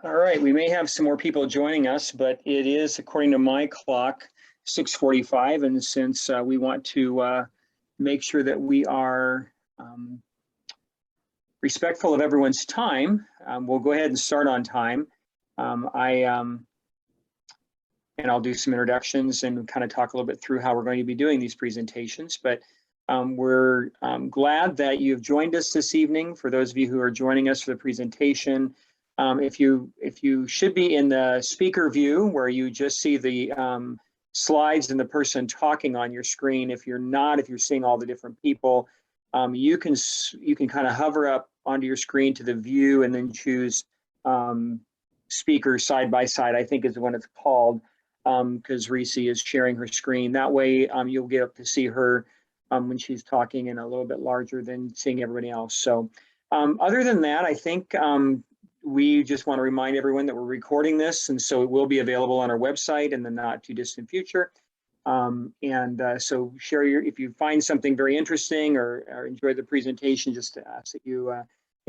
All right, we may have some more people joining us, but it is, according to my clock, 6:45. And since we want to make sure that we are respectful of everyone's time, we'll go ahead and start on time. And I'll do some introductions and kind of talk a little bit through how we're going to be doing these presentations. But we're glad that you've joined us this evening. For those of you who are joining us for the presentation, if you should be in the speaker view where you just see the slides and the person talking on your screen. If you're not, if you're seeing all the different people, you can kind of hover up onto your screen to the view and then choose speaker side by side, I think is what it's called, because Reese is sharing her screen. That way you'll get up to see her when she's talking and a little bit larger than seeing everybody else. So other than that, I think we just want to remind everyone that we're recording this, and so it will be available on our website in the not too distant future. So share if you find something very interesting or enjoy the presentation, just to ask that you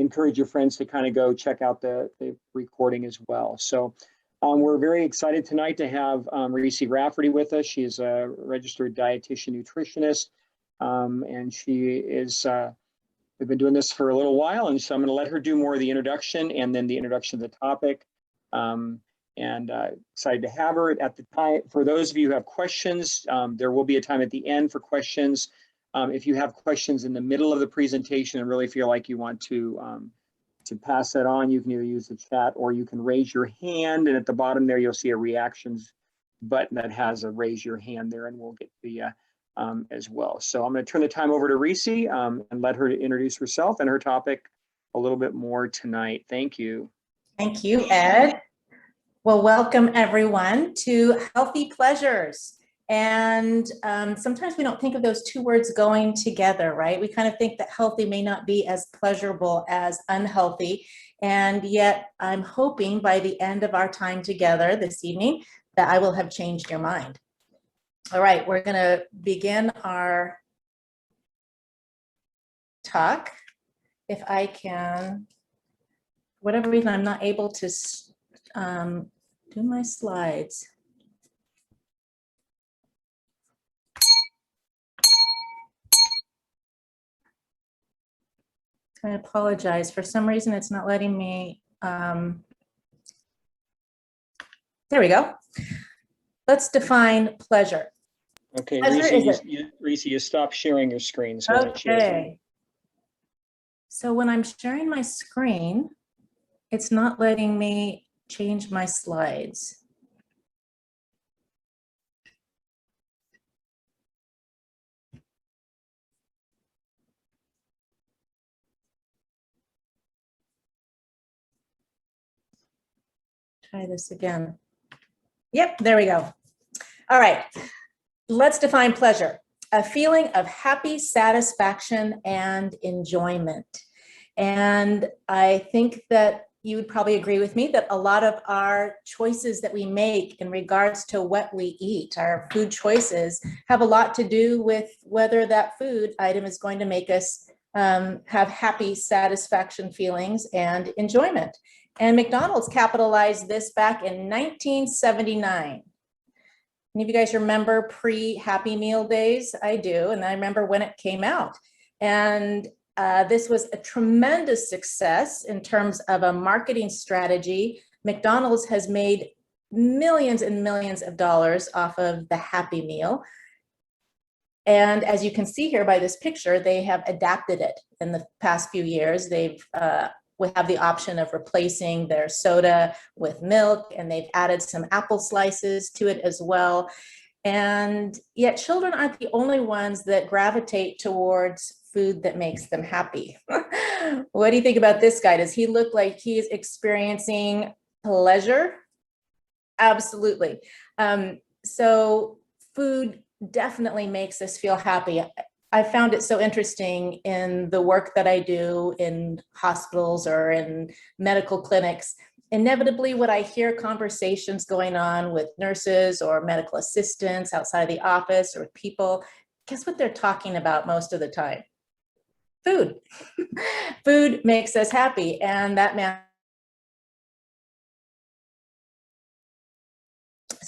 encourage your friends to kind of go check out the recording as well. So we're very excited tonight to have Reese Rafferty with us. She is a registered dietitian nutritionist, and she is we've been doing this for a little while, and so I'm going to let her do more of the introduction and then the introduction of the topic. Excited to have her at the time. For those of you who have questions, there will be a time at the end for questions. If you have questions in the middle of the presentation and really feel like you want to pass that on, you can either use the chat or you can raise your hand. And at the bottom there, you'll see a reactions button that has a raise your hand there, and we'll get to you as well. So I'm going to turn the time over to Reese and let her introduce herself and her topic a little bit more tonight. Thank you. Thank you, Ed. Well, welcome everyone to Healthy Pleasures. And sometimes we don't think of those two words going together, right? We kind of think that healthy may not be as pleasurable as unhealthy. And yet I'm hoping by the end of our time together this evening that I will have changed your mind. All right, we're going to begin our talk. If I can, for whatever reason, I'm not able to do my slides. I apologize. For some reason, it's not letting me. There we go. Let's define pleasure. Okay, Pleasure Reese, you stop sharing your screen. So okay. So when I'm sharing my screen, it's not letting me change my slides. Try this again. Yep, there we go. All right, let's define pleasure. A feeling of happy satisfaction and enjoyment. And I think that you would probably agree with me that a lot of our choices that we make in regards to what we eat, our food choices, have a lot to do with whether that food item is going to make us have happy satisfaction feelings and enjoyment. And McDonald's capitalized this back in 1979. Any of you guys remember pre-Happy Meal days? I do, and I remember when it came out. And this was a tremendous success in terms of a marketing strategy. McDonald's has made millions and millions of dollars off of the Happy Meal. And as you can see here by this picture, they have adapted it in the past few years. We have the option of replacing their soda with milk, and they've added some apple slices to it as well. And yet children aren't the only ones that gravitate towards food that makes them happy. What do you think about this guy? Does he look like he's experiencing pleasure? Absolutely. So food definitely makes us feel happy. I found it so interesting in the work that I do in hospitals or in medical clinics. Inevitably, when I hear conversations going on with nurses or medical assistants outside of the office or with people, guess what they're talking about most of the time? Food. Food makes us happy, and that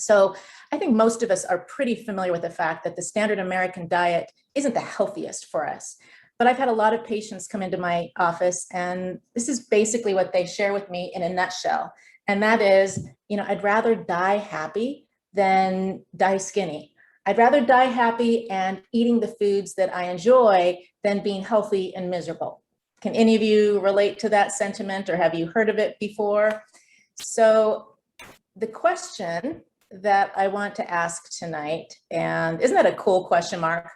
So I think most of us are pretty familiar with the fact that the standard American diet isn't the healthiest for us. But I've had a lot of patients come into my office, and this is basically what they share with me in a nutshell. And that is, I'd rather die happy than die skinny. I'd rather die happy and eating the foods that I enjoy than being healthy and miserable. Can any of you relate to that sentiment, or have you heard of it before? So the question that I want to ask tonight, and isn't that a cool question, Mark?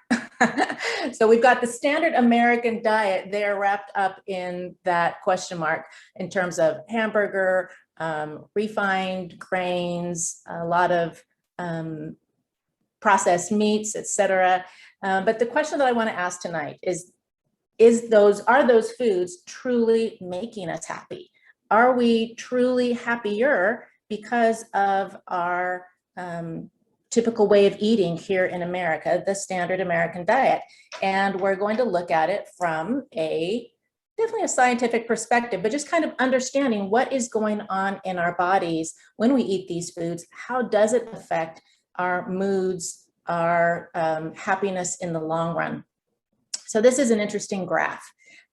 So we've got the standard American diet there wrapped up in that question mark in terms of hamburger, refined grains, a lot of processed meats, etc. But the question that I want to ask tonight are those foods truly making us happy? Are we truly happier because of our typical way of eating here in America, the standard American diet? And we're going to look at it from definitely a scientific perspective, but just kind of understanding what is going on in our bodies when we eat these foods. How does it affect our moods, our happiness in the long run? So this is an interesting graph.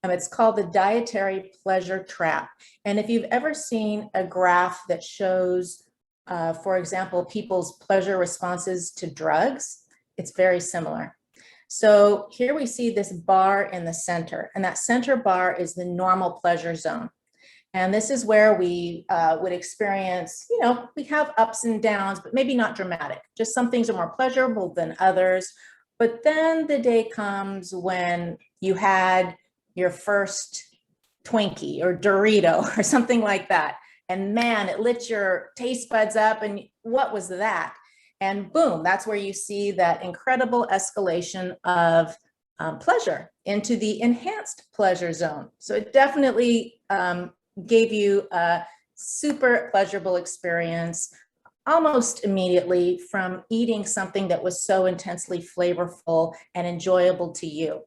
It's called the dietary pleasure trap. And if you've ever seen a graph that shows, for example, people's pleasure responses to drugs, it's very similar. So here we see this bar in the center, and that center bar is the normal pleasure zone. And this is where we would experience, we have ups and downs, but maybe not dramatic. Just some things are more pleasurable than others. But then the day comes when you had your first Twinkie or Dorito or something like that. And man, it lit your taste buds up, and what was that? And boom, that's where you see that incredible escalation of pleasure into the enhanced pleasure zone. So it definitely gave you a super pleasurable experience almost immediately from eating something that was so intensely flavorful and enjoyable to you.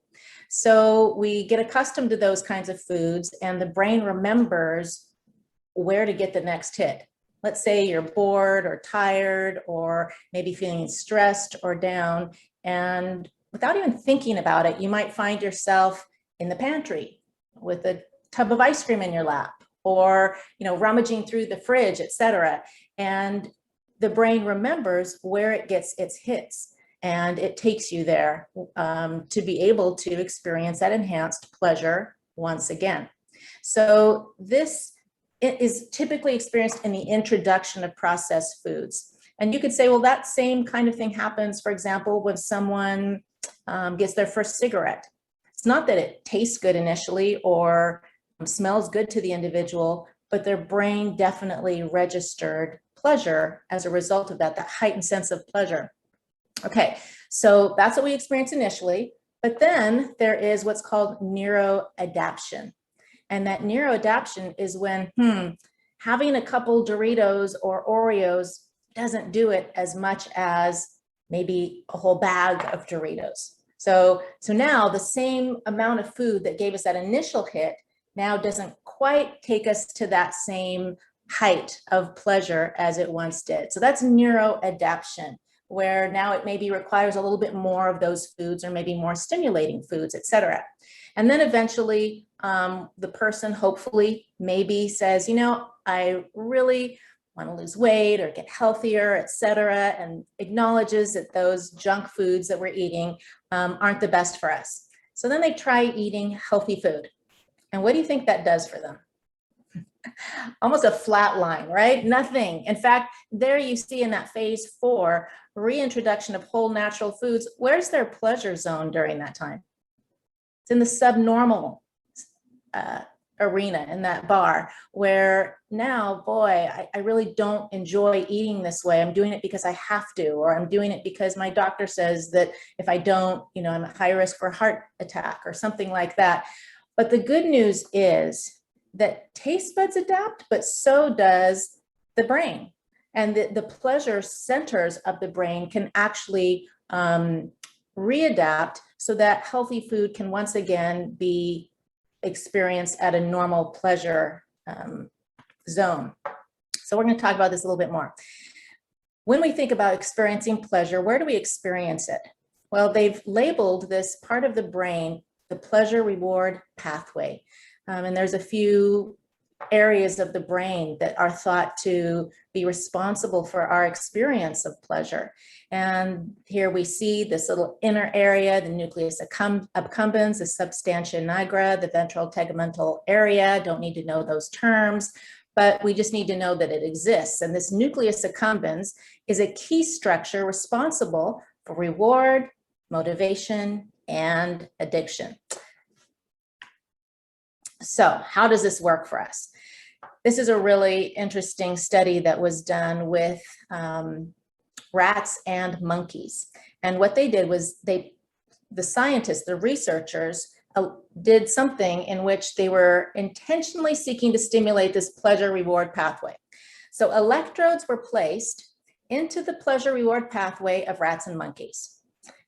So we get accustomed to those kinds of foods, and the brain remembers where to get the next hit. Let's say you're bored or tired, or maybe feeling stressed or down, and without even thinking about it, you might find yourself in the pantry with a tub of ice cream in your lap, or rummaging through the fridge, etc. And the brain remembers where it gets its hits, and it takes you there to be able to experience that enhanced pleasure once again. So this is typically experienced in the introduction of processed foods. And you could say, well, that same kind of thing happens, for example, when someone gets their first cigarette. It's not that it tastes good initially or smells good to the individual, but their brain definitely registered pleasure as a result of that heightened sense of pleasure. Okay, so that's what we experience initially, but then there is what's called neuroadaptation. And that neuroadaptation is when having a couple Doritos or Oreos doesn't do it as much as maybe a whole bag of Doritos. So now the same amount of food that gave us that initial hit now doesn't quite take us to that same height of pleasure as it once did. So that's neuroadaptation, where now it maybe requires a little bit more of those foods, or maybe more stimulating foods, etc. And then eventually the person hopefully maybe says, I really want to lose weight or get healthier, etc., and acknowledges that those junk foods that we're eating aren't the best for us. So then they try eating healthy food. And what do you think that does for them? Almost a flat line, right? Nothing. In fact, there you see in that phase 4, reintroduction of whole natural foods, where's their pleasure zone during that time? It's in the subnormal arena, in that bar, where now, boy, I really don't enjoy eating this way. I'm doing it because I have to, or I'm doing it because my doctor says that if I don't, I'm at high risk for a heart attack or something like that. But the good news is that taste buds adapt, but so does the brain. And the pleasure centers of the brain can actually readapt so that healthy food can once again be experienced at a normal pleasure zone. So we're going to talk about this a little bit more. When we think about experiencing pleasure, where do we experience it? Well, they've labeled this part of the brain the pleasure reward pathway. And there's a few areas of the brain that are thought to be responsible for our experience of pleasure. And here we see this little inner area, the nucleus accumbens, the substantia nigra, the ventral tegmental area. Don't need to know those terms, but we just need to know that it exists. And this nucleus accumbens is a key structure responsible for reward, motivation, and addiction. So how does this work for us? This is a really interesting study that was done with rats and monkeys. And what they did was the scientists, the researchers, did something in which they were intentionally seeking to stimulate this pleasure reward pathway. So electrodes were placed into the pleasure reward pathway of rats and monkeys.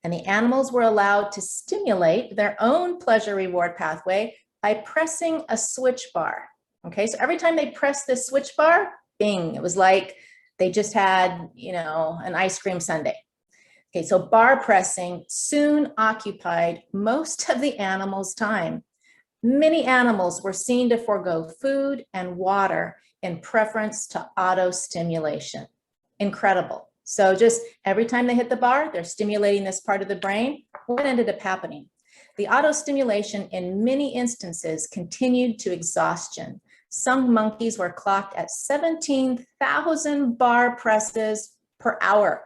And the animals were allowed to stimulate their own pleasure reward pathway by pressing a switch bar. Okay, so every time they pressed this switch bar, bing, it was like they just had, you know, an ice cream sundae. Okay, so bar pressing soon occupied most of the animals' time. Many animals were seen to forego food and water in preference to auto-stimulation. Incredible. So just every time they hit the bar, they're stimulating this part of the brain. What ended up happening? The auto-stimulation in many instances continued to exhaustion. Some monkeys were clocked at 17,000 bar presses per hour.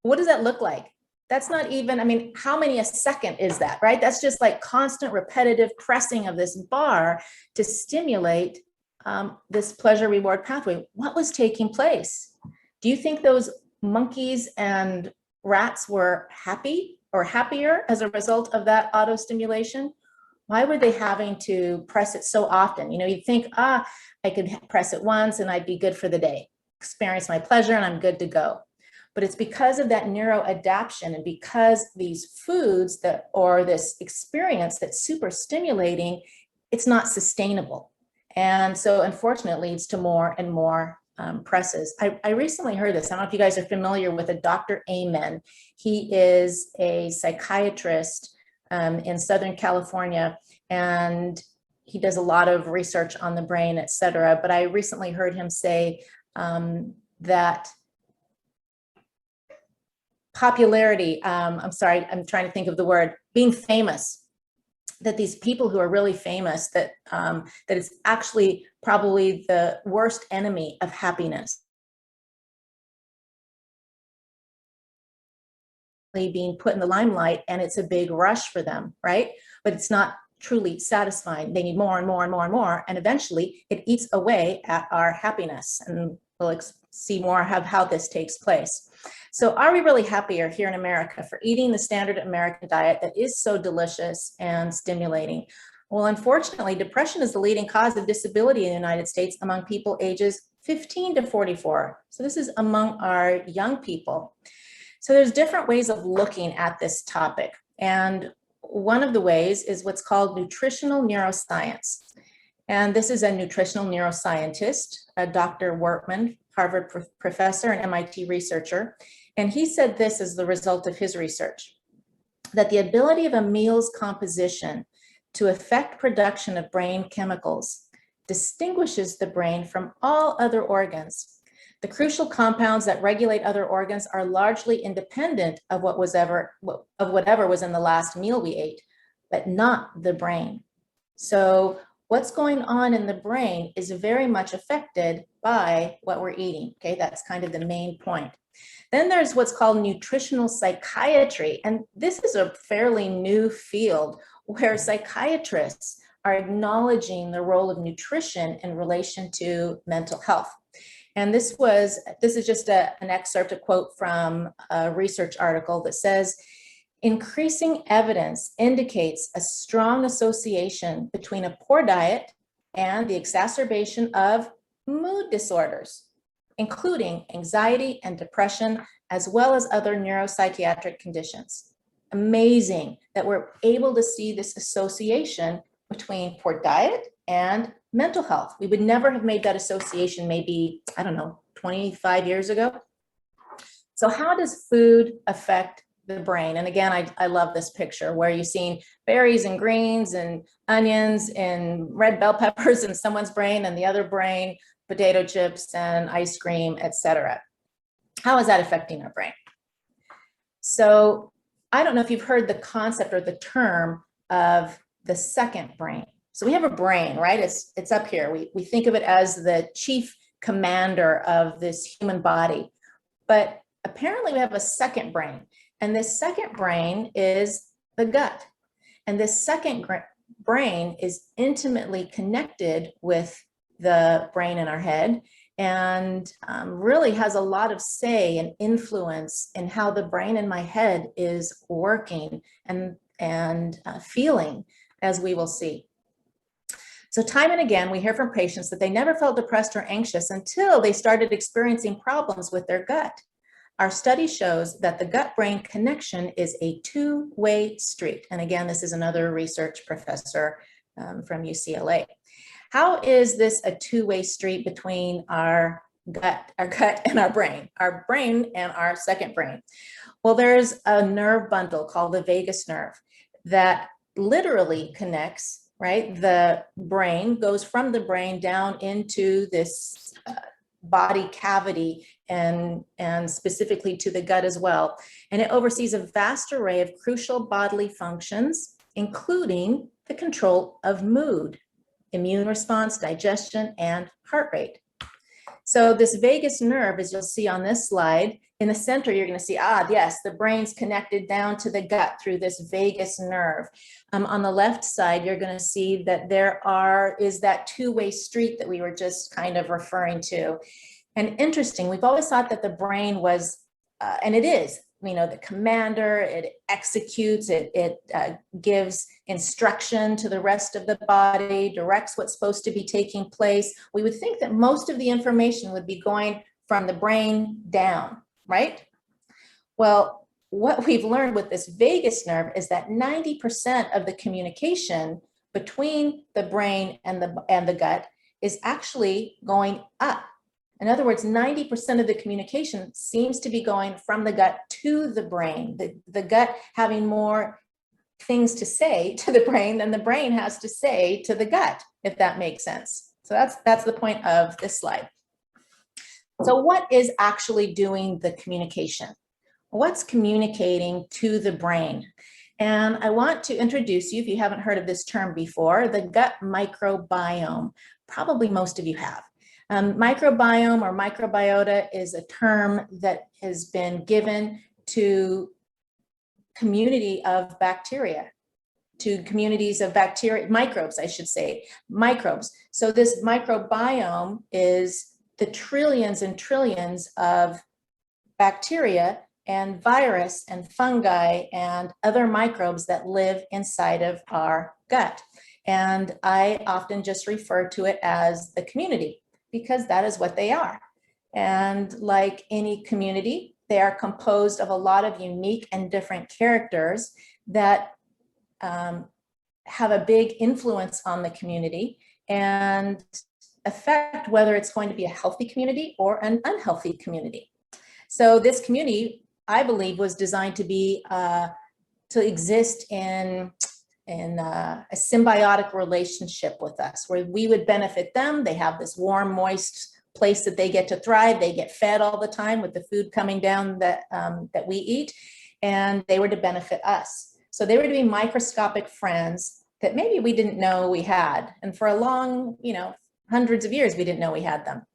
What does that look like? That's not even, I mean, how many a second is that, right? That's just like constant repetitive pressing of this bar to stimulate this pleasure reward pathway. What was taking place? Do you think those monkeys and rats were happy or happier as a result of that auto stimulation? Why were they having to press it so often? You know, you'd think, I could press it once and I'd be good for the day, experience my pleasure and I'm good to go. But it's because of that neuroadaptation and because these foods that, or this experience that's super stimulating, it's not sustainable. And so unfortunately, it leads to more and more presses. I recently heard this. I don't know if you guys are familiar with a Dr. Amen. He is a psychiatrist in Southern California, and he does a lot of research on the brain, et cetera. But I recently heard him say that popularity, I'm sorry, I'm trying to think of the word, being famous, that these people who are really famous, that it's actually probably the worst enemy of happiness. Being put in the limelight, and it's a big rush for them, right? But it's not truly satisfying. They need more and more and more and more, and eventually it eats away at our happiness. And we'll see more of how this takes place. So are we really happier here in America for eating the standard American diet that is so delicious and stimulating? Well, unfortunately, depression is the leading cause of disability in the United States among people ages 15 to 44. So this is among our young people. So there's different ways of looking at this topic. And one of the ways is what's called nutritional neuroscience. And this is a nutritional neuroscientist, Dr. Wortman, Harvard professor and MIT researcher. And he said this as the result of his research, that the ability of a meal's composition to affect production of brain chemicals distinguishes the brain from all other organs. The crucial compounds that regulate other organs are largely independent of whatever was in the last meal we ate, but not the brain. So what's going on in the brain is very much affected by what we're eating. Okay, that's kind of the main point. Then there's what's called nutritional psychiatry. And this is a fairly new field where psychiatrists are acknowledging the role of nutrition in relation to mental health. And this is just an excerpt, a quote from a research article that says, increasing evidence indicates a strong association between a poor diet and the exacerbation of mood disorders, including anxiety and depression, as well as other neuropsychiatric conditions. Amazing that we're able to see this association between poor diet and mental health. We would never have made that association maybe, I don't know, 25 years ago. So how does food affect the brain? And again, I love this picture where you've seen berries and greens and onions and red bell peppers in someone's brain, and the other brain, potato chips and ice cream, etc. How is that affecting our brain? So I don't know if you've heard the concept or the term of the second brain. So we have a brain, right? It's up here. We think of it as the chief commander of this human body. But apparently we have a second brain. And this second brain is the gut. And this second brain is intimately connected with the brain in our head, and really has a lot of say and influence in how the brain in my head is working and feeling, as we will see. So time and again, we hear from patients that they never felt depressed or anxious until they started experiencing problems with their gut. Our study shows that the gut-brain connection is a two-way street. And again, this is another research professor from UCLA. How is this a two-way street between our gut and our brain and our second brain? Well, there's a nerve bundle called the vagus nerve that literally connects, right? The brain goes from the brain down into this body cavity and specifically to the gut as well. And it oversees a vast array of crucial bodily functions, including the control of mood, immune response, digestion, and heart rate. So this vagus nerve, as you'll see on this slide, in the center, you're going to see, yes, the brain's connected down to the gut through this vagus nerve. On the left side, you're going to see that is that two-way street that we were just kind of referring to. And interesting, we've always thought that the brain was, and it is, the commander, it executes, it gives instruction to the rest of the body, directs what's supposed to be taking place. We would think that most of the information would be going from the brain down, right? Well, what we've learned with this vagus nerve is that 90% of the communication between the brain and the gut is actually going up. In other words, 90% of the communication seems to be going from the gut to the brain, the gut having more things to say to the brain than the brain has to say to the gut, if that makes sense. So that's the point of this slide. So what is actually doing the communication? What's communicating to the brain? And I want to introduce you, if you haven't heard of this term before, the gut microbiome. Probably most of you have. Microbiome or microbiota is a term that has been given to community of bacteria, to communities of bacteria, microbes, I should say, microbes. So this microbiome is the trillions and trillions of bacteria and virus and fungi and other microbes that live inside of our gut. And I often just refer to it as the community, because that is what they are. And like any community, they are composed of a lot of unique and different characters that have a big influence on the community and affect whether it's going to be a healthy community or an unhealthy community. So this community, I believe, was designed to be to exist in a symbiotic relationship with us, where we would benefit them. They have this warm, moist place that they get to thrive. They get fed all the time with the food coming down that we eat, and they were to benefit us. So they were to be microscopic friends that maybe we didn't know we had. And for a long, hundreds of years, we didn't know we had them.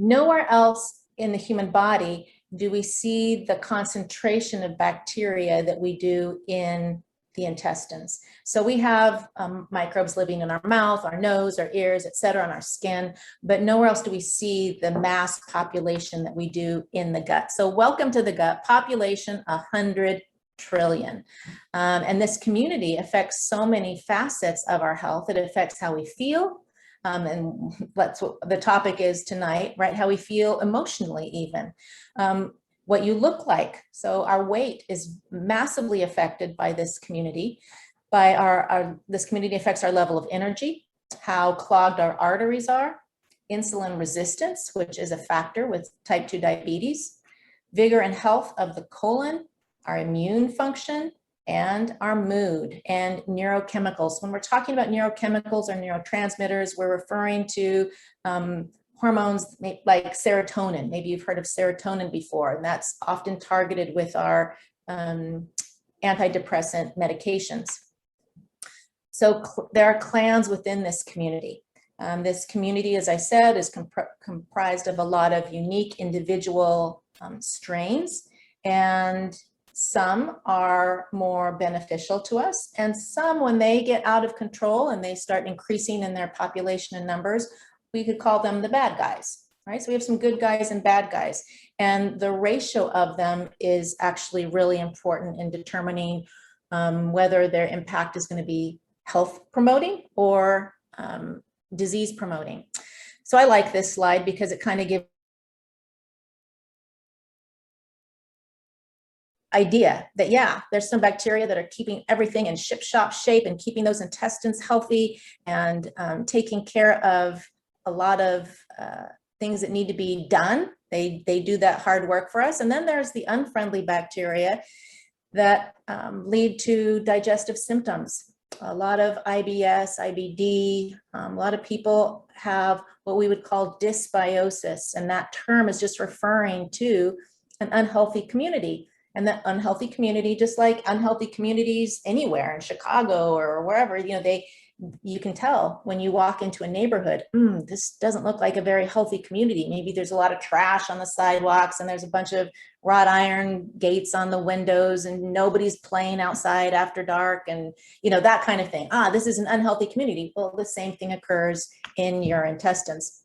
Nowhere else in the human body do we see the concentration of bacteria that we do in the intestines. So we have microbes living in our mouth, our nose, our ears, et cetera, on our skin, but nowhere else do we see the mass population that we do in the gut. So welcome to the gut, population 100 trillion. And this community affects so many facets of our health. It affects how we feel, and that's what the topic is tonight, right? How we feel emotionally even. What you look like. So our weight is massively affected by this community. This community affects our level of energy, how clogged our arteries are, insulin resistance, which is a factor with type 2 diabetes, vigor and health of the colon, our immune function, and our mood and neurochemicals. When we're talking about neurochemicals or neurotransmitters, we're referring to hormones like serotonin. Maybe you've heard of serotonin before, and that's often targeted with our antidepressant medications. So there are clans within this community. This community, as I said, is comprised of a lot of unique individual strains, and some are more beneficial to us, and some, when they get out of control and they start increasing in their population and numbers, we could call them the bad guys, right? So we have some good guys and bad guys, and the ratio of them is actually really important in determining whether their impact is going to be health promoting or disease promoting. So I like this slide because it kind of gives idea that, yeah, there's some bacteria that are keeping everything in ship-shop shape and keeping those intestines healthy and taking care of a lot of things that need to be done. They do that hard work for us. And then there's the unfriendly bacteria that lead to digestive symptoms. A lot of IBS, IBD, a lot of people have what we would call dysbiosis. And that term is just referring to an unhealthy community. And that unhealthy community, just like unhealthy communities anywhere in Chicago or wherever, you can tell when you walk into a neighborhood, this doesn't look like a very healthy community. Maybe there's a lot of trash on the sidewalks and there's a bunch of wrought iron gates on the windows and nobody's playing outside after dark and, that kind of thing. This is an unhealthy community. Well, the same thing occurs in your intestines.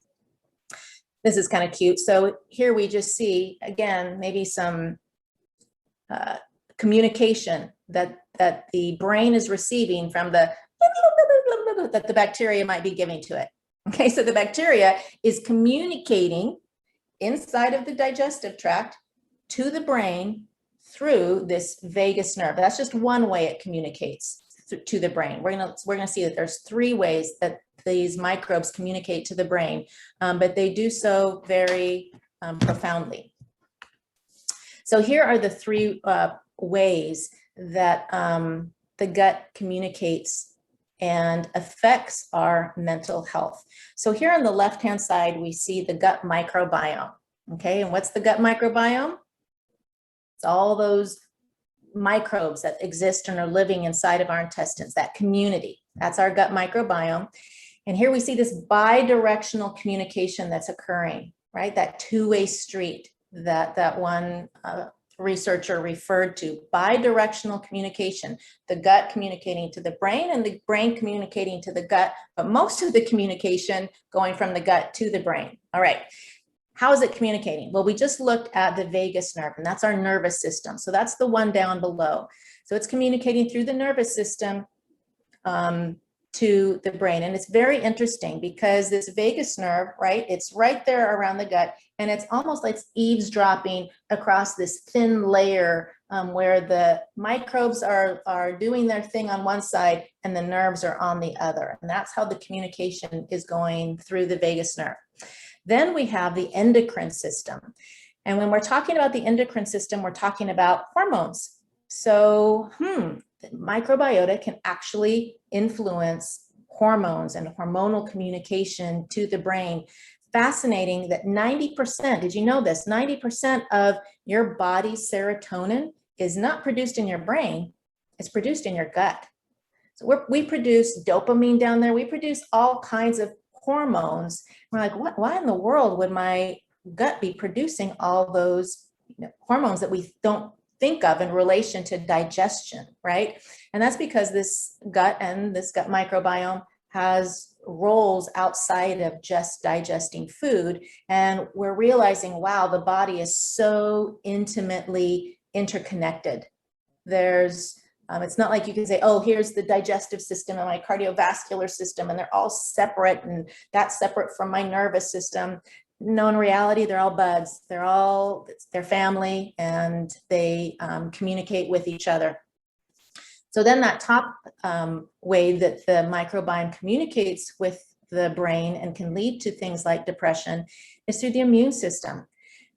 This is kind of cute. So here we just see, again, maybe some communication that the brain is receiving from that the bacteria might be giving to it. Okay, so the bacteria is communicating inside of the digestive tract to the brain through this vagus nerve. That's just one way it communicates to the brain. We're gonna see that there's 3 ways that these microbes communicate to the brain, but they do so very profoundly. So here are the 3 ways that the gut communicates and affects our mental health. So here on the left-hand side, we see the gut microbiome. Okay, and what's the gut microbiome? It's all those microbes that exist and are living inside of our intestines, that community. That's our gut microbiome. And here we see this bi-directional communication that's occurring, right? That 2-way street that one researcher referred to, bi-directional communication, the gut communicating to the brain and the brain communicating to the gut, but most of the communication going from the gut to the brain. All right, how is it communicating? Well, we just looked at the vagus nerve, and that's our nervous system. So that's the one down below. So it's communicating through the nervous system to the brain. And it's very interesting because this vagus nerve, right, it's right there around the gut, and it's almost like it's eavesdropping across this thin layer where the microbes are doing their thing on one side and the nerves are on the other. And that's how the communication is going through the vagus nerve. Then we have the endocrine system. And when we're talking about the endocrine system, we're talking about hormones. So, the microbiota can actually influence hormones and hormonal communication to the brain. Fascinating that 90%, did you know this? 90% of your body's serotonin is not produced in your brain, it's produced in your gut. So we produce dopamine down there, we produce all kinds of hormones. We're like, why in the world would my gut be producing all those hormones that we don't think of in relation to digestion, right? And that's because this gut and this gut microbiome has roles outside of just digesting food. And we're realizing, wow, the body is so intimately interconnected. It's not like you can say, oh, here's the digestive system and my cardiovascular system, and they're all separate, and that's separate from my nervous system. No, in reality, they're all buds. It's their family, and they communicate with each other. So then that top way that the microbiome communicates with the brain and can lead to things like depression is through the immune system.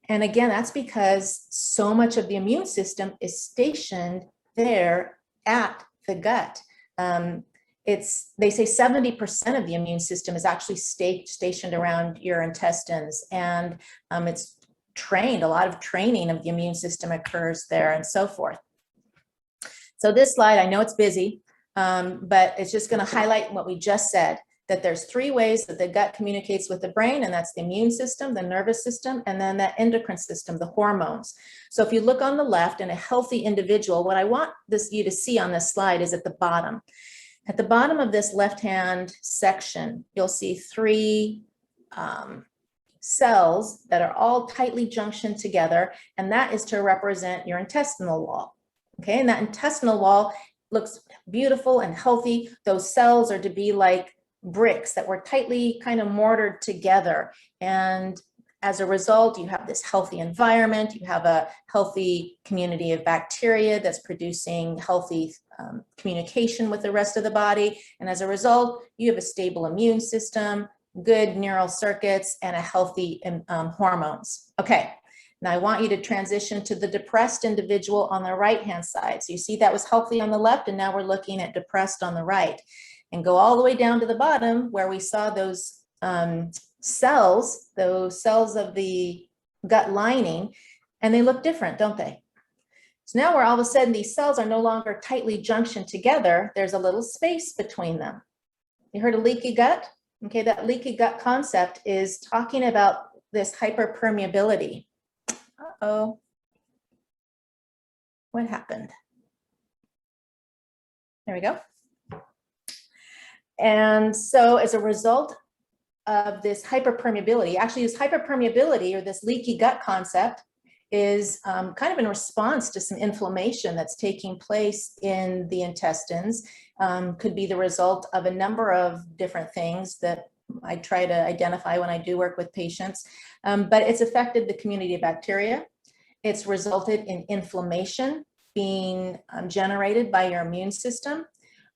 And again, that's because so much of the immune system is stationed there at the gut. They say 70% of the immune system is actually stationed around your intestines, and it's trained. A lot of training of the immune system occurs there, and so forth. So this slide, I know it's busy, but it's just going to highlight what we just said, that there's 3 ways that the gut communicates with the brain, and that's the immune system, the nervous system, and then the endocrine system, the hormones. So if you look on the left, in a healthy individual, what I want you to see on this slide is at the bottom. At the bottom of this left-hand section, you'll see 3 cells that are all tightly junctioned together, and that is to represent your intestinal wall. Okay, and that intestinal wall looks beautiful and healthy. Those cells are to be like bricks that were tightly kind of mortared together. And as a result, you have this healthy environment, you have a healthy community of bacteria that's producing healthy communication with the rest of the body. And as a result, you have a stable immune system, good neural circuits, and a healthy hormones. Okay, now I want you to transition to the depressed individual on the right-hand side. So you see that was healthy on the left, and now we're looking at depressed on the right. And go all the way down to the bottom where we saw those cells of the gut lining, and they look different, don't they? So now where all of a sudden these cells are no longer tightly junctioned together, there's a little space between them. You heard of leaky gut? Okay, that leaky gut concept is talking about this hyperpermeability. Uh-oh. What happened? There we go. And so as a result of this hyperpermeability, actually this hyperpermeability or this leaky gut concept is kind of in response to some inflammation that's taking place in the intestines. Could be the result of a number of different things that I try to identify when I do work with patients, but it's affected the community of bacteria. It's resulted in inflammation being generated by your immune system.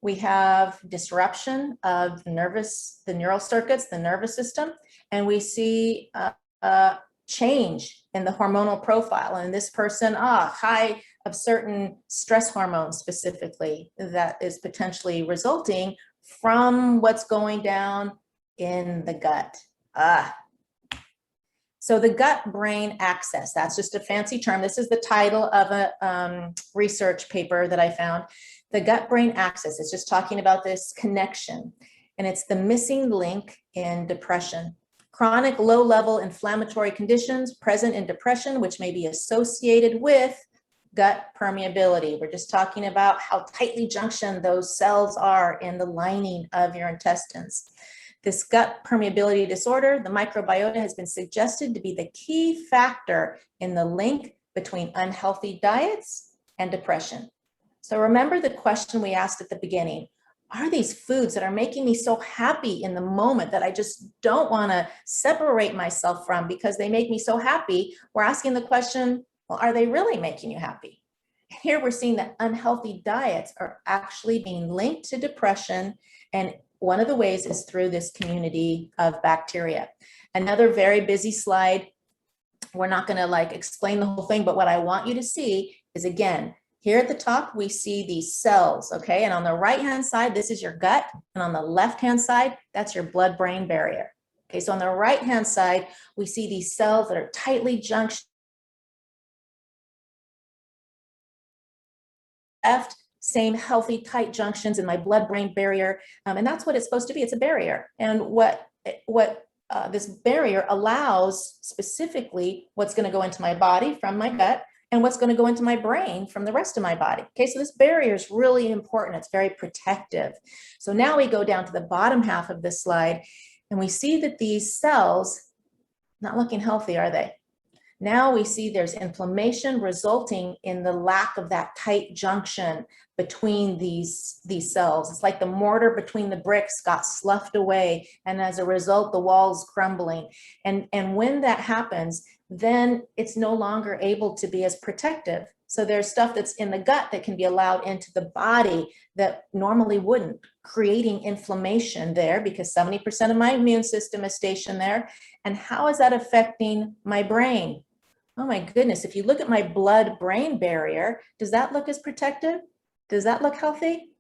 We have disruption of the neural circuits, the nervous system, and we see change in the hormonal profile. And this person, high of certain stress hormones specifically, that is potentially resulting from what's going down in the gut. So the gut-brain axis, that's just a fancy term. This is the title of a research paper that I found. The gut-brain axis is just talking about this connection, and it's the missing link in depression. Chronic low-level inflammatory conditions present in depression, which may be associated with gut permeability. We're just talking about how tightly junctioned those cells are in the lining of your intestines. This gut permeability disorder, the microbiota, has been suggested to be the key factor in the link between unhealthy diets and depression. So remember the question we asked at the beginning. Are these foods that are making me so happy in the moment that I just don't want to separate myself from because they make me so happy? We're asking the question, well, are they really making you happy? Here we're seeing that unhealthy diets are actually being linked to depression, and one of the ways is through this community of bacteria. Another very busy slide. We're not going to explain the whole thing, but what I want you to see is, again, here at the top, we see these cells, okay? And on the right-hand side, this is your gut. And on the left-hand side, that's your blood-brain barrier. Okay, so on the right-hand side, we see these cells that are tightly junctioned. Left, same healthy, tight junctions in my blood-brain barrier. And that's what it's supposed to be. It's a barrier. And what this barrier allows specifically what's going to go into my body from my gut, and what's going to go into my brain from the rest of my body. Okay, so this barrier is really important. It's very protective. So now we go down to the bottom half of this slide, and we see that these cells, not looking healthy, are they? Now we see there's inflammation resulting in the lack of that tight junction between these cells. It's like the mortar between the bricks got sloughed away, and as a result, the wall's crumbling. And when that happens, then it's no longer able to be as protective. So there's stuff that's in the gut that can be allowed into the body that normally wouldn't, creating inflammation there because 70% of my immune system is stationed there. And how is that affecting my brain? oh my goodness, if you look at my blood-brain barrier, does that look as protective? Does that look healthy?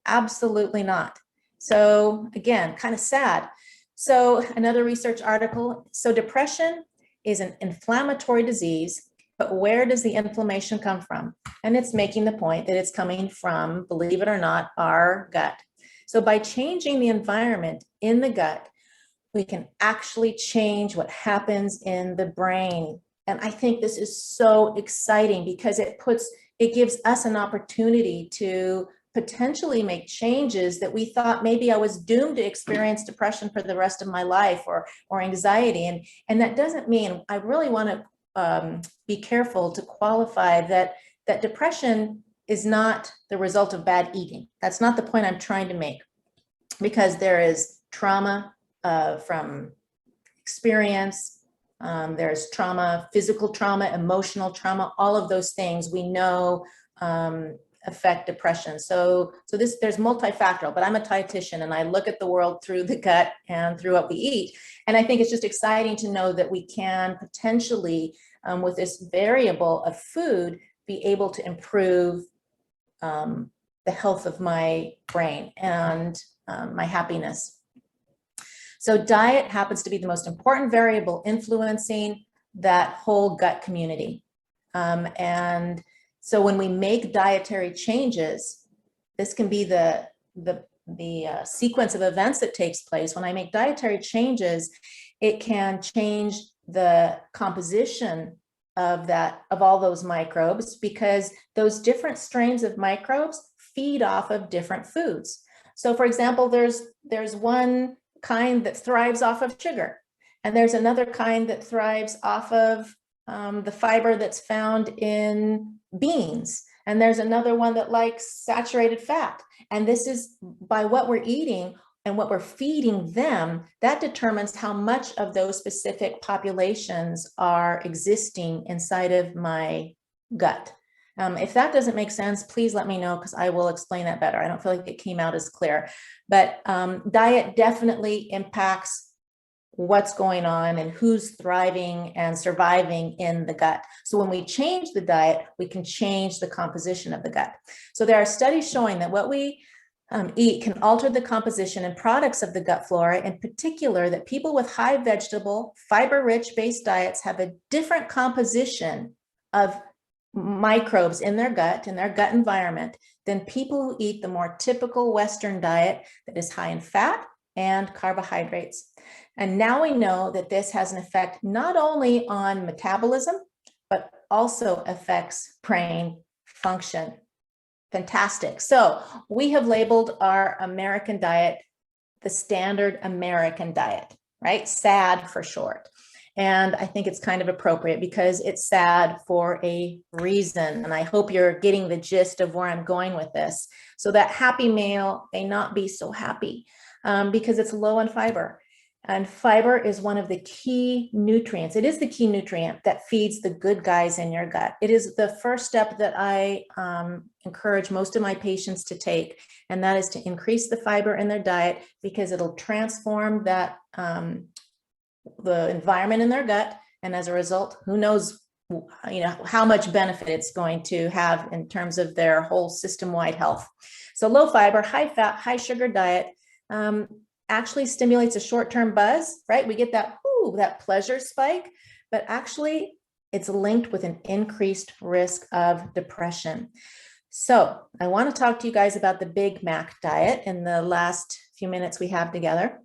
Absolutely not. So again, kind of sad. So another research article, so depression is an inflammatory disease, but where does the inflammation come from? And it's making the point that it's coming from, believe it or not, our gut. So by changing the environment in the gut, we can actually change what happens in the brain. And I think this is so exciting because it gives us an opportunity to potentially make changes that we thought maybe I was doomed to experience depression for the rest of my life or anxiety. And that doesn't mean, I really want to be careful to qualify that depression is not the result of bad eating. That's not the point I'm trying to make, because there is trauma from experience. There's trauma, physical trauma, emotional trauma, all of those things we know affect depression. So there's multifactorial, but I'm a dietitian and I look at the world through the gut and through what we eat. And I think it's just exciting to know that we can potentially, with this variable of food, be able to improve the health of my brain and my happiness. So diet happens to be the most important variable influencing that whole gut community. And so when we make dietary changes, this can be the sequence of events that takes place. When I make dietary changes, it can change the composition of all those microbes, because those different strains of microbes feed off of different foods. So for example, there's one kind that thrives off of sugar, and there's another kind that thrives off of the fiber that's found in beans, and there's another one that likes saturated fat. And this is by what we're eating and what we're feeding them, that determines how much of those specific populations are existing inside of my gut. If that doesn't make sense, please let me know, because I will explain that better. I don't feel like it came out as clear, but diet definitely impacts what's going on and who's thriving and surviving in the gut. So when we change the diet, we can change the composition of the gut. So there are studies showing that what we eat can alter the composition and products of the gut flora, in particular that people with high vegetable, fiber-rich based diets have a different composition of microbes in their gut environment than people who eat the more typical Western diet that is high in fat and carbohydrates. And now we know that this has an effect not only on metabolism, but also affects brain function. Fantastic. So we have labeled our American diet the standard American diet, right? SAD for short. And I think it's kind of appropriate because it's sad for a reason. And I hope you're getting the gist of where I'm going with this. So that happy meal may not be so happy because it's low in fiber. And fiber is one of the key nutrients. It is the key nutrient that feeds the good guys in your gut. It is the first step that I encourage most of my patients to take, and that is to increase the fiber in their diet, because it'll transform that the environment in their gut, and as a result, who knows, how much benefit it's going to have in terms of their whole system-wide health. So low fiber, high fat, high sugar diet actually stimulates a short-term buzz, right? We get that pleasure spike, but actually it's linked with an increased risk of depression. So I want to talk to you guys about the Big Mac diet in the last few minutes we have together.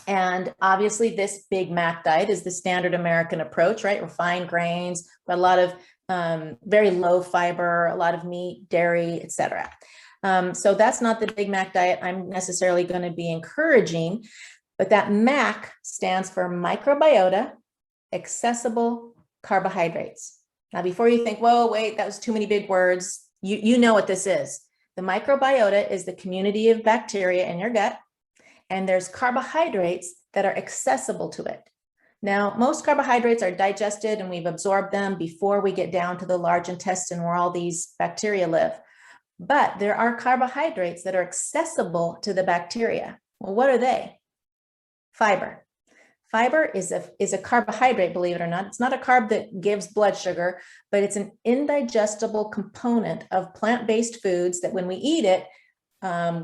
And obviously this Big Mac diet is the standard American approach, right? Refined grains, but a lot of very low fiber, a lot of meat, dairy, etc. So that's not the Big Mac diet I'm necessarily going to be encouraging, but that MAC stands for microbiota accessible carbohydrates. Now, before you think, whoa, wait, that was too many big words, you know what this is. The microbiota is the community of bacteria in your gut, and there's carbohydrates that are accessible to it. Now, most carbohydrates are digested and we've absorbed them before we get down to the large intestine where all these bacteria live. But there are carbohydrates that are accessible to the bacteria. Well, what are they? Fiber. Fiber is a carbohydrate, believe it or not. It's not a carb that gives blood sugar, but it's an indigestible component of plant-based foods that when we eat it,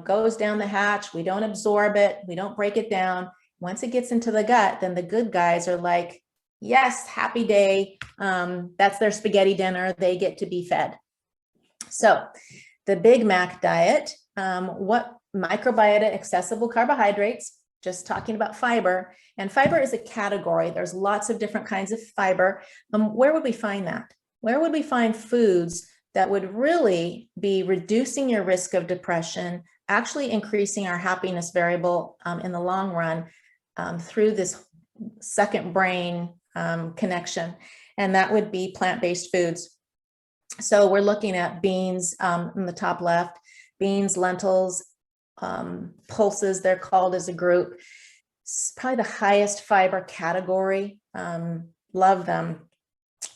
goes down the hatch. We don't absorb it. We don't break it down. Once it gets into the gut, then the good guys are like, yes, happy day. That's their spaghetti dinner. They get to be fed. So the Big Mac diet, what microbiota accessible carbohydrates, just talking about fiber, and fiber is a category. There's lots of different kinds of fiber. Where would we find that? Where would we find foods that would really be reducing your risk of depression, actually increasing our happiness variable in the long run through this second brain connection? And that would be plant-based foods. So we're looking at beans in the top left, beans, lentils, pulses, they're called as a group. It's probably the highest fiber category. Love them.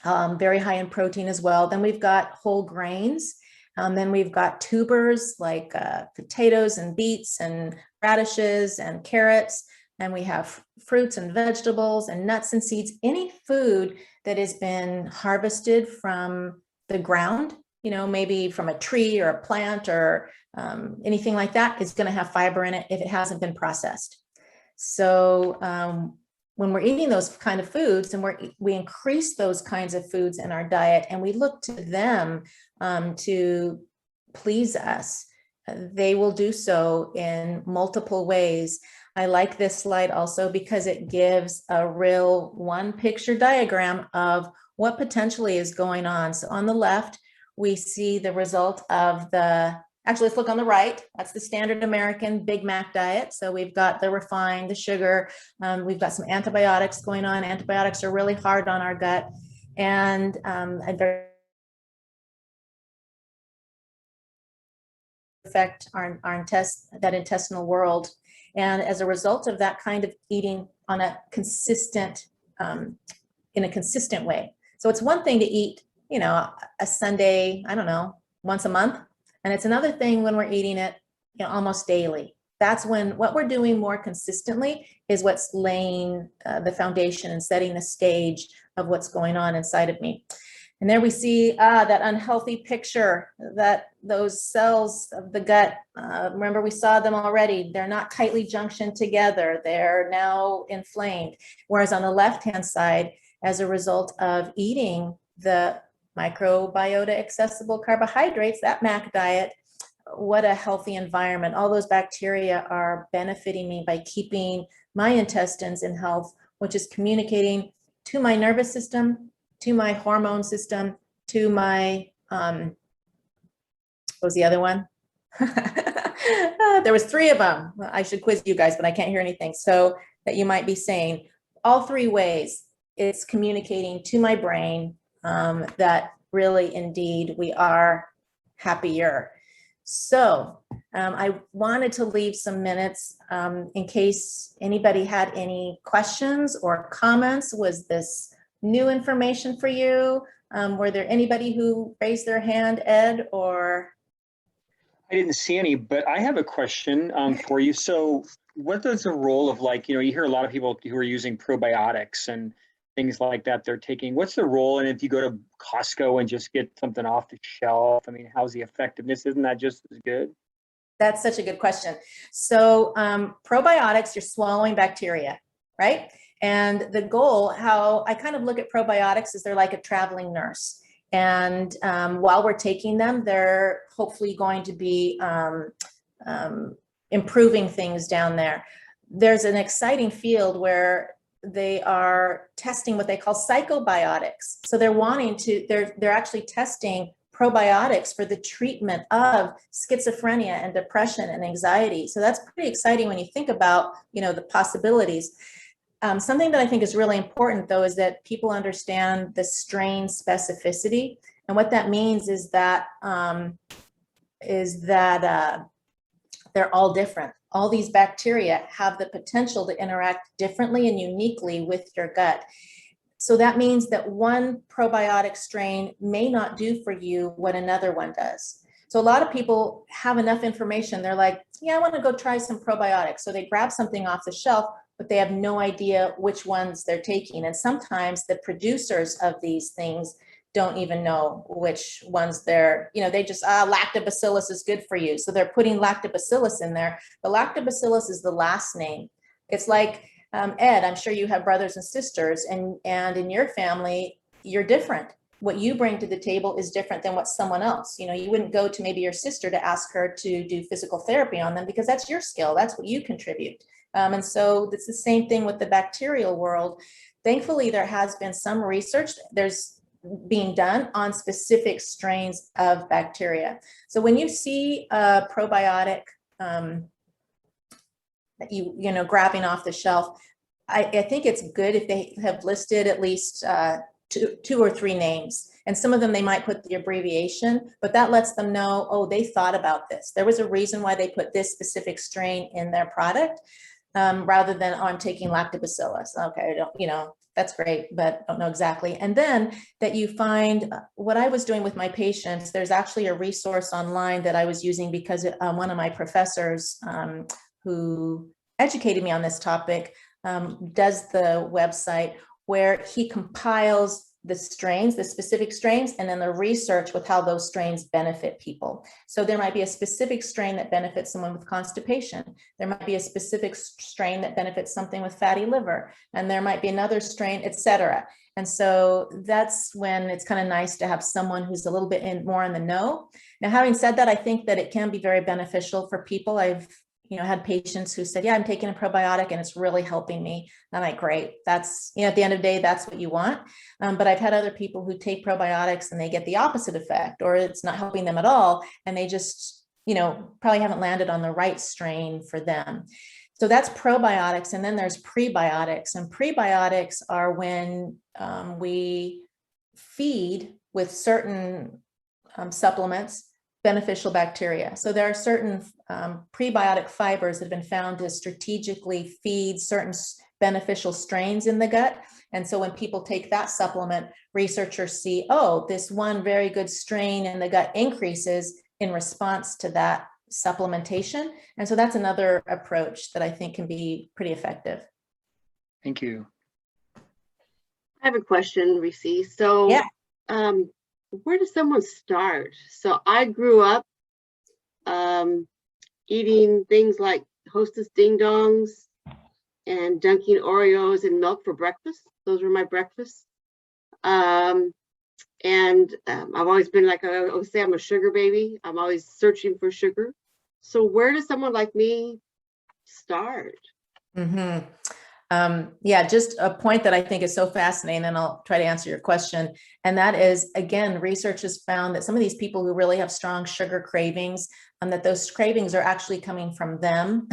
Very high in protein as well. Then we've got whole grains. Then we've got tubers like potatoes and beets and radishes and carrots. And we have fruits and vegetables and nuts and seeds. Any food that has been harvested from the ground, you know, maybe from a tree or a plant or anything like that is going to have fiber in it if it hasn't been processed. So when we're eating those kind of foods and we increase those kinds of foods in our diet and we look to them to please us, they will do so in multiple ways. I like this slide also because it gives a real one picture diagram of what potentially is going on. So on the left, we see the result of actually, let's look on the right. That's the standard American Big Mac diet. So we've got the refined, the sugar. We've got some antibiotics going on. Antibiotics are really hard on our gut. And affect that intestinal world. And as a result of that kind of eating on a consistent, in a consistent way. So it's one thing to eat, you know, a Sunday, I don't know, once a month. And it's another thing when we're eating it, you know, almost daily. That's when what we're doing more consistently is what's laying the foundation and setting the stage of what's going on inside of me. And there we see that unhealthy picture, that those cells of the gut, remember we saw them already, they're not tightly junctioned together, they're now inflamed. Whereas on the left-hand side, as a result of eating the microbiota accessible carbohydrates, that MAC diet, what a healthy environment. All those bacteria are benefiting me by keeping my intestines in health, which is communicating to my nervous system, to my hormone system, to my, what was the other one? There was 3 of them. I should quiz you guys, but I can't hear anything. So that you might be saying all 3 ways it's communicating to my brain that really indeed we are happier. So I wanted to leave some minutes in case anybody had any questions or comments. Was this new information for you? Were there anybody who raised their hand, Ed, or? I didn't see any, but I have a question for you. So what is the role of, like, you know, you hear a lot of people who are using probiotics and things like that they're taking. What's the role? And if you go to Costco and just get something off the shelf, I mean, how's the effectiveness? Isn't that just as good? That's such a good question. So probiotics, you're swallowing bacteria, right? And the goal, how I kind of look at probiotics is they're like a traveling nurse. And while we're taking them, they're hopefully going to be improving things down there. There's an exciting field where they are testing what they call psychobiotics. So they're actually testing probiotics for the treatment of schizophrenia and depression and anxiety. So that's pretty exciting when you think about, you know, the possibilities. Something that I think is really important, though, is that people understand the strain specificity. And what that means is that they're all different. All these bacteria have the potential to interact differently and uniquely with your gut. So that means that one probiotic strain may not do for you what another one does. So a lot of people have enough information. They're like, yeah, I want to go try some probiotics. So they grab something off the shelf, but they have no idea which ones they're taking. And sometimes the producers of these things don't even know which ones they're, they just, lactobacillus is good for you. So they're putting lactobacillus in there. But lactobacillus is the last name. It's like, Ed, I'm sure you have brothers and sisters, and in your family, you're different. What you bring to the table is different than what someone else. You wouldn't go to maybe your sister to ask her to do physical therapy on them because that's your skill. That's what you contribute. And so it's the same thing with the bacterial world. Thankfully, there has been some research there's being done on specific strains of bacteria. So when you see a probiotic that you know grabbing off the shelf, I think it's good if they have listed at least two or three names. And some of them, they might put the abbreviation, but that lets them know, oh, they thought about this. There was a reason why they put this specific strain in their product, rather than, oh, I'm taking lactobacillus. Okay, that's great, but don't know exactly. And then that you find what I was doing with my patients, there's actually a resource online that I was using because one of my professors who educated me on this topic does the website where he compiles the strains, the specific strains, and then the research with how those strains benefit people. So there might be a specific strain that benefits someone with constipation. There might be a specific strain that benefits something with fatty liver, and there might be another strain, etc. And so that's when it's kind of nice to have someone who's a little bit more in the know. Now, having said that, I think that it can be very beneficial for people. I've had patients who said, yeah, I'm taking a probiotic and it's really helping me. And I'm like, great. That's, at the end of the day, that's what you want. But I've had other people who take probiotics and they get the opposite effect, or it's not helping them at all. And they just, probably haven't landed on the right strain for them. So that's probiotics. And then there's prebiotics, and prebiotics are when we feed with certain supplements beneficial bacteria. So there are certain prebiotic fibers that have been found to strategically feed certain beneficial strains in the gut. And so when people take that supplement, researchers see, oh, this one very good strain in the gut increases in response to that supplementation. And so that's another approach that I think can be pretty effective. Thank you. I have a question, Reese. So yeah. Where does someone start? So I grew up eating things like Hostess Ding Dongs and dunking Oreos in milk for breakfast. Those were my breakfasts. And I've always been like, I always say I'm a sugar baby. I'm always searching for sugar. So where does someone like me start? Mm-hmm. Yeah, just a point that I think is so fascinating, and I'll try to answer your question. And that is, again, research has found that some of these people who really have strong sugar cravings, that those cravings are actually coming from them.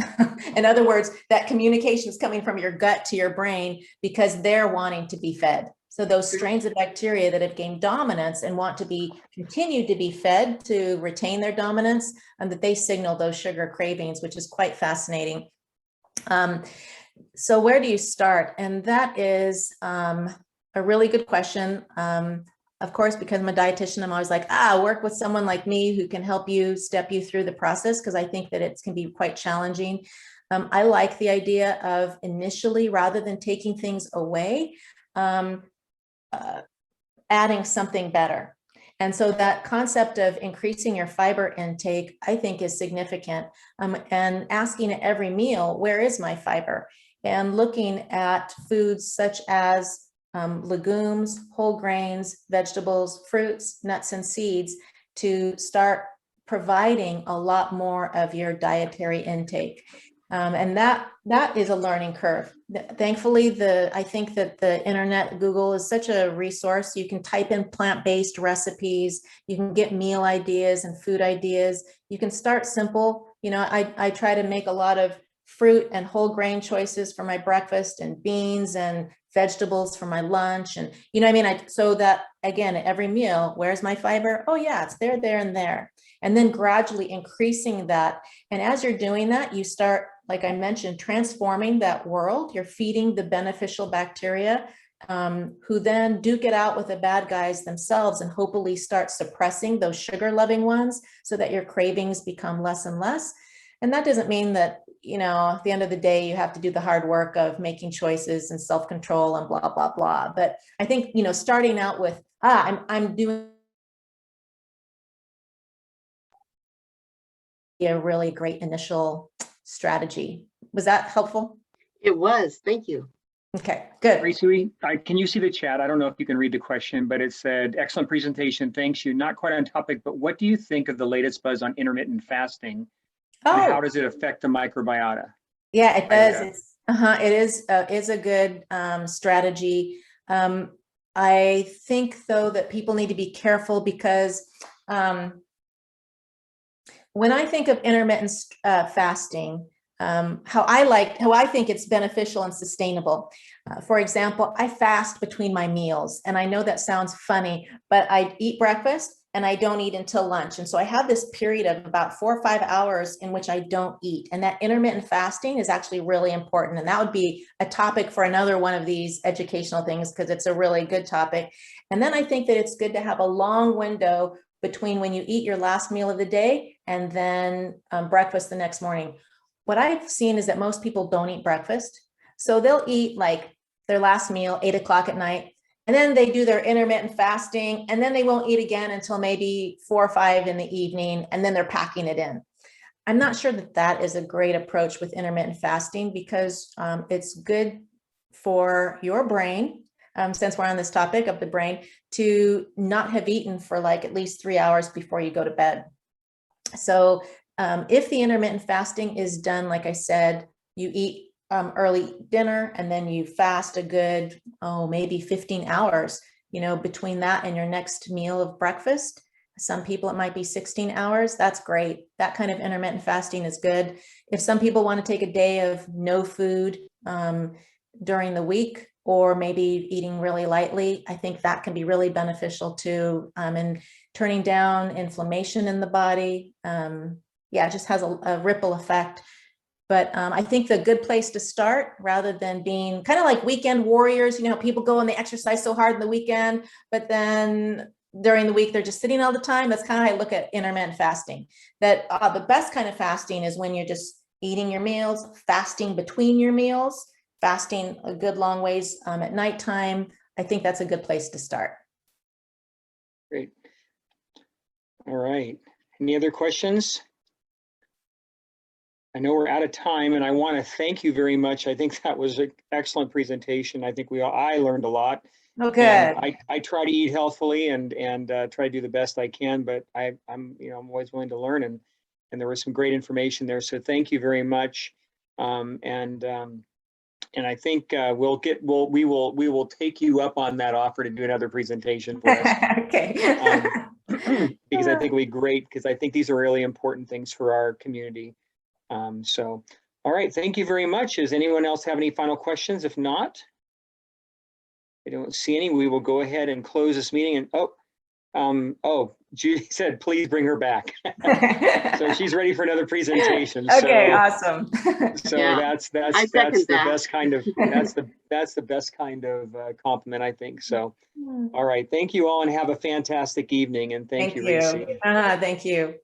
In other words, that communication is coming from your gut to your brain because they're wanting to be fed. So those strains of bacteria that have gained dominance and want to be continued to be fed to retain their dominance, and that they signal those sugar cravings, which is quite fascinating. So where do you start? And that is a really good question. Of course, because I'm a dietitian, I'm always like, work with someone like me who can help you, step you through the process, because I think that it can be quite challenging. I like the idea of initially, rather than taking things away, adding something better. And so that concept of increasing your fiber intake, I think, is significant. And asking at every meal, where is my fiber? And looking at foods such as legumes, whole grains, vegetables, fruits, nuts, and seeds to start providing a lot more of your dietary intake. And that is a learning curve. Thankfully, I think that the internet, Google, is such a resource. You can type in plant-based recipes, you can get meal ideas and food ideas. You can start simple. I try to make a lot of fruit and whole grain choices for my breakfast, and beans and vegetables for my lunch. And so that, again, at every meal, where's my fiber? Oh yeah, it's there, there, and there. And then gradually increasing that. And as you're doing that, you start, like I mentioned, transforming that world. You're feeding the beneficial bacteria, who then duke it out with the bad guys themselves and hopefully start suppressing those sugar loving ones so that your cravings become less and less. And that doesn't mean that at the end of the day, you have to do the hard work of making choices and self-control and blah, blah, blah. But I think, starting out with, I'm doing a really great initial strategy. Was that helpful? It was. Thank you. Okay, good. Tracy, can you see the chat? I don't know if you can read the question, but it said, excellent presentation. Thanks you. Not quite on topic, but what do you think of the latest buzz on intermittent fasting? And how does it affect the microbiota? Yeah, it does. It is a good strategy. I think, though, that people need to be careful because when I think of intermittent fasting, how I think it's beneficial and sustainable. For example, I fast between my meals, and I know that sounds funny, but I eat breakfast and I don't eat until lunch. And so I have this period of about 4 or 5 hours in which I don't eat. And that intermittent fasting is actually really important. And that would be a topic for another one of these educational things, because it's a really good topic. And then I think that it's good to have a long window between when you eat your last meal of the day and then breakfast the next morning. What I've seen is that most people don't eat breakfast. So they'll eat like their last meal, 8 o'clock at night, and then they do their intermittent fasting, and then they won't eat again until maybe 4 or 5 in the evening, and then they're packing it in. I'm not sure that that is a great approach with intermittent fasting, because it's good for your brain, since we're on this topic of the brain, to not have eaten for like at least 3 hours before you go to bed. So if the intermittent fasting is done, like I said, you eat early dinner and then you fast a good, maybe 15 hours, between that and your next meal of breakfast. Some people, it might be 16 hours. That's great. That kind of intermittent fasting is good. If some people want to take a day of no food during the week, or maybe eating really lightly, I think that can be really beneficial too, in turning down inflammation in the body. It just has a ripple effect. But I think the good place to start, rather than being kind of like weekend warriors, people go and they exercise so hard in the weekend, but then during the week, they're just sitting all the time. That's kind of how I look at intermittent fasting. That the best kind of fasting is when you're just eating your meals, fasting between your meals, fasting a good long ways at nighttime. I think that's a good place to start. Great. All right. Any other questions? I know we're out of time, and I want to thank you very much. I think that was an excellent presentation. I think I learned a lot. Oh, good. I try to eat healthfully and try to do the best I can, but I'm always willing to learn, and there was some great information there. So thank you very much. And I think we will take you up on that offer to do another presentation for us. Okay. Because I think it'll be great, because I think these are really important things for our community. So, all right, thank you very much. Does anyone else have any final questions? If not, I don't see any. We will go ahead and close this meeting. And Judy said, please bring her back. So she's ready for another presentation. Okay, awesome. So Yeah, that's the best kind of that's the best kind of compliment, I think. So, all right, thank you all, and have a fantastic evening. And thank you, Racy. Thank you.